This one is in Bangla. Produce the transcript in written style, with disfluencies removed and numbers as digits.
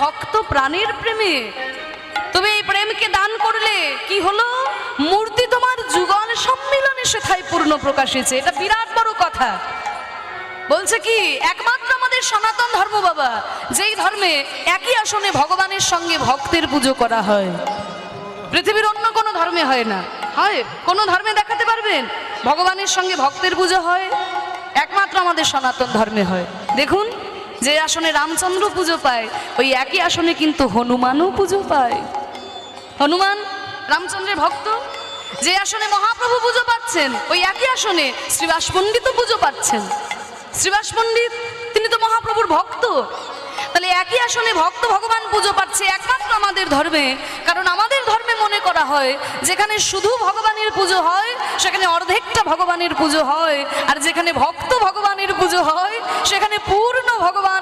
ভক্ত প্রাণের প্রেমে। তবে এই প্রেমকে দান করলে কি হলো? মূর্তি তোমার যুগল সম্মিলনে সেথায় পূর্ণ প্রকাশেছে। এটা বিরাট বড় কথা। বলছে কি, একমাত্র আমাদের সনাতন ধর্ম বাবা, যেই ধর্মে একই আসনে ভগবানের সঙ্গে ভক্তের পুজো করা হয়। পৃথিবীর অন্য কোনো ধর্মে হয় না। হয় কোনো ধর্মে দেখাতে পারবেন ভগবানের সঙ্গে ভক্তের পুজো হয়? একমাত্র আমাদের সনাতন ধর্মে হয়। দেখুন, যে আসনে রামচন্দ্র পুজো পায়, ওই একই আসনে কিন্তু হনুমানও পুজো পায়। হনুমান রামচন্দ্রের ভক্ত। যে আসনে মহাপ্রভু পুজো পাচ্ছেন, ওই একই আসনে শ্রীবাস পণ্ডিতও পুজো পাচ্ছেন। শ্রীবাস পণ্ডিত তিনি তো মহাপ্রভুর ভক্ত। তাহলে একই আসনে ভক্ত ভগবান পুজো পাচ্ছে একমাত্র আমাদের ধর্মে। কারণ আমাদের ধর্মে মনে করা হয়, যেখানে শুধু ভগবানের পুজো হয় সেখানে অর্ধেকটা ভগবানের পুজো হয়, আর যেখানে ভক্ত ভগবানের পুজো হয় সেখানে পূর্ণ ভগবান